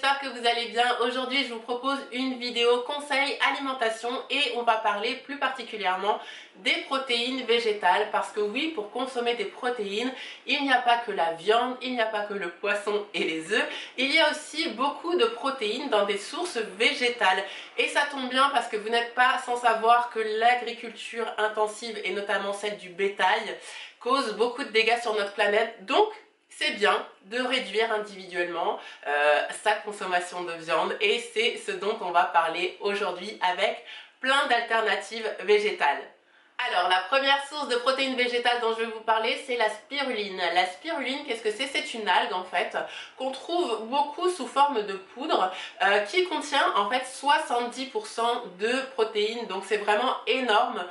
j'espère que vous allez bien. Aujourd'hui je vous propose une vidéo conseil alimentation et on va parler plus particulièrement des protéines végétales parce que oui, pour consommer des protéines, il n'y a pas que la viande, il n'y a pas que le poisson et les œufs, il y a aussi beaucoup de protéines dans des sources végétales. Et ça tombe bien parce que vous n'êtes pas sans savoir que l'agriculture intensive et notamment celle du bétail cause beaucoup de dégâts sur notre planète. Donc c'est bien de réduire individuellement sa consommation de viande et c'est ce dont on va parler aujourd'hui avec plein d'alternatives végétales. Alors, la première source de protéines végétales dont je vais vous parler, c'est la spiruline. La spiruline, qu'est-ce que c'est? C'est une algue en fait qu'on trouve beaucoup sous forme de poudre qui contient en fait 70% de protéines. Donc c'est vraiment énorme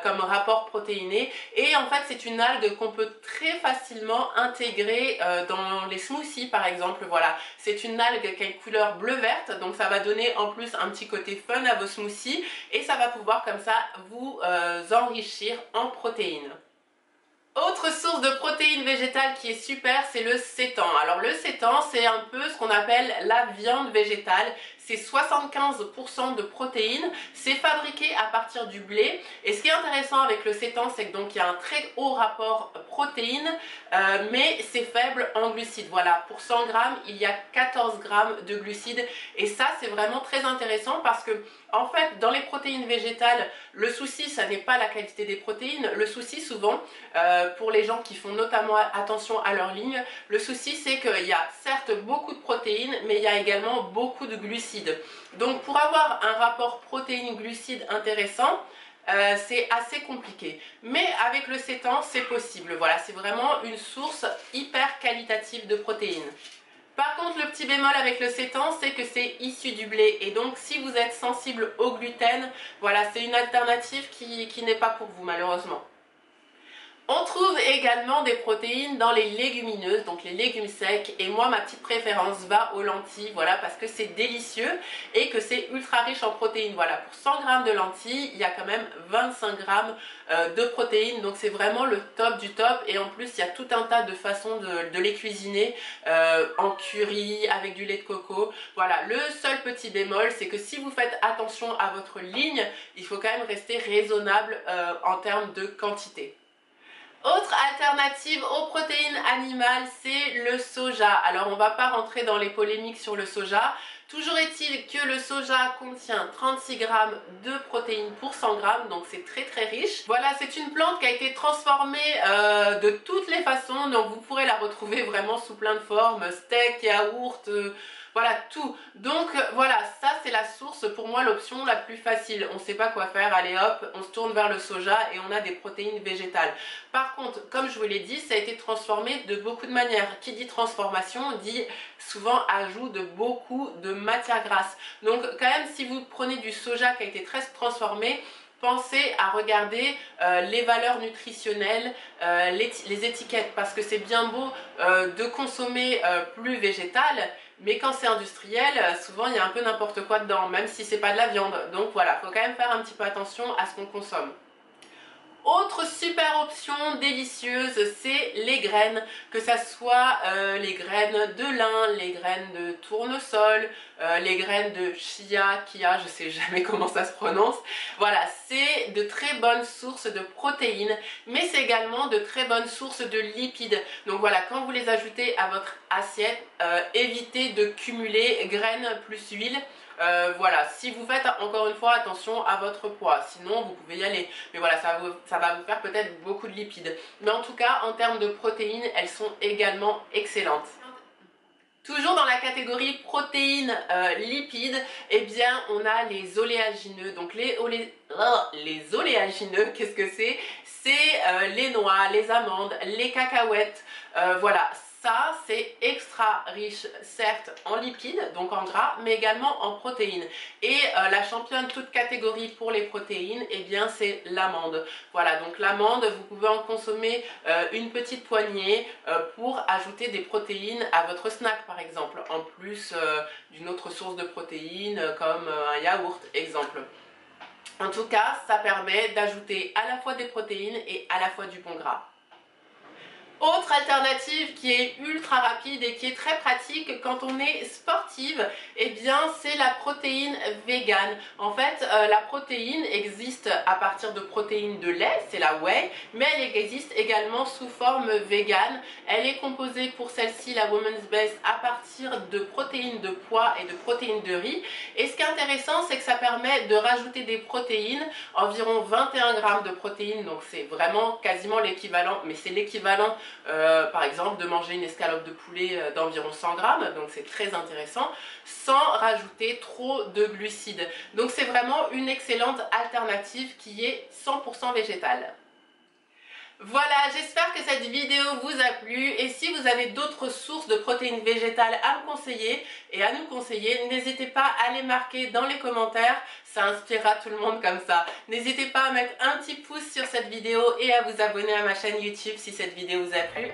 comme rapport protéiné. Et en fait, c'est une algue qu'on peut très facilement intégrer dans les smoothies par exemple. Voilà, c'est une algue qui a une couleur bleu-verte. Donc ça va donner en plus un petit côté fun à vos smoothies et ça va pouvoir comme ça vous enrichir en protéines. Autre source de protéines végétales qui est super, c'est le sétan. Alors le sétan, c'est un peu ce qu'on appelle la viande végétale. C'est 75% de protéines. C'est fabriqué à partir du blé. Et ce qui est intéressant avec le sétan, c'est que donc il y a un très haut rapport protéines, mais c'est faible en glucides. Voilà, pour 100 grammes, il y a 14 grammes de glucides. Et ça, c'est vraiment très intéressant parce que, en fait, dans les protéines végétales, le souci, ça n'est pas la qualité des protéines. Le souci, souvent, pour les gens qui font notamment attention à leur ligne, le souci, c'est qu'il y a certes beaucoup de protéines, mais il y a également beaucoup de glucides. Donc pour avoir un rapport protéines-glucides intéressant, c'est assez compliqué. Mais avec le sétan, c'est possible. Voilà, c'est vraiment une source hyper qualitative de protéines. Par contre, le petit bémol avec le sétan, c'est que c'est issu du blé. Et donc, si vous êtes sensible au gluten, voilà, c'est une alternative qui n'est pas pour vous, malheureusement. On trouve également des protéines dans les légumineuses, donc les légumes secs, et moi ma petite préférence va aux lentilles, voilà, parce que c'est délicieux et que c'est ultra riche en protéines. Voilà, pour 100 grammes de lentilles, il y a quand même 25 grammes de protéines, donc c'est vraiment le top du top. Et en plus, il y a tout un tas de façons de les cuisiner, en curry, avec du lait de coco. Voilà, le seul petit bémol, c'est que si vous faites attention à votre ligne, il faut quand même rester raisonnable en termes de quantité. Autre alternative aux protéines animales, c'est le soja. Alors on ne va pas rentrer dans les polémiques sur le soja. Toujours est-il que le soja contient 36 grammes de protéines pour 100 grammes, donc c'est très très riche. Voilà, c'est une plante qui a été transformée de toutes les façons, donc vous pourrez la retrouver vraiment sous plein de formes, steak, yaourt, voilà tout. Donc voilà, ça c'est la source, pour moi l'option la plus facile. On ne sait pas quoi faire, allez hop, on se tourne vers le soja et on a des protéines végétales. Par contre, comme je vous l'ai dit, ça a été transformé de beaucoup de manières. Qui dit transformation dit souvent ajout de beaucoup de matières grasses. Donc quand même, si vous prenez du soja qui a été très transformé, pensez à regarder les valeurs nutritionnelles, les étiquettes, parce que c'est bien beau de consommer plus végétal, mais quand c'est industriel, souvent il y a un peu n'importe quoi dedans, même si c'est pas de la viande. Donc voilà, il faut quand même faire un petit peu attention à ce qu'on consomme. Autre super option délicieuse, c'est les graines, que ça soit les graines de lin, les graines de tournesol, les graines de chia, je sais jamais comment ça se prononce. Voilà, c'est de très bonnes sources de protéines, mais c'est également de très bonnes sources de lipides. Donc voilà, quand vous les ajoutez à votre assiette, évitez de cumuler graines plus huile. Voilà, si vous faites encore une fois attention à votre poids, sinon vous pouvez y aller, mais voilà, ça va vous faire peut-être beaucoup de lipides, mais en tout cas en termes de protéines, elles sont également excellentes. Toujours dans la catégorie protéines lipides, eh bien on a les oléagineux. Donc les oléagineux, qu'est-ce que c'est? C'est les noix, les amandes, les cacahuètes, voilà. Ça, c'est extra riche, certes, en lipides, donc en gras, mais également en protéines. Et la championne toute catégorie pour les protéines, eh bien, c'est l'amande. Voilà, donc l'amande, vous pouvez en consommer une petite poignée pour ajouter des protéines à votre snack, par exemple, en plus d'une autre source de protéines, comme un yaourt, exemple. En tout cas, ça permet d'ajouter à la fois des protéines et à la fois du bon gras. Autre alternative qui est ultra rapide et qui est très pratique quand on est sportive, eh bien c'est la protéine végane. En fait, la protéine existe à partir de protéines de lait, c'est la whey, mais elle existe également sous forme végane. Elle est composée pour celle-ci, la Woman's Best, à partir de protéines de pois et de protéines de riz. Et ce qui est intéressant, c'est que ça permet de rajouter des protéines, environ 21 grammes de protéines, donc c'est vraiment quasiment l'équivalent, mais c'est l'équivalent par exemple de manger une escalope de poulet d'environ 100 grammes, donc c'est très intéressant, sans rajouter trop de glucides. Donc c'est vraiment une excellente alternative qui est 100% végétale. Voilà, j'espère que cette vidéo vous a plu et si vous avez d'autres sources de protéines végétales à me conseiller et à nous conseiller, n'hésitez pas à les marquer dans les commentaires, ça inspirera tout le monde comme ça. N'hésitez pas à mettre un petit pouce sur cette vidéo et à vous abonner à ma chaîne YouTube si cette vidéo vous a plu.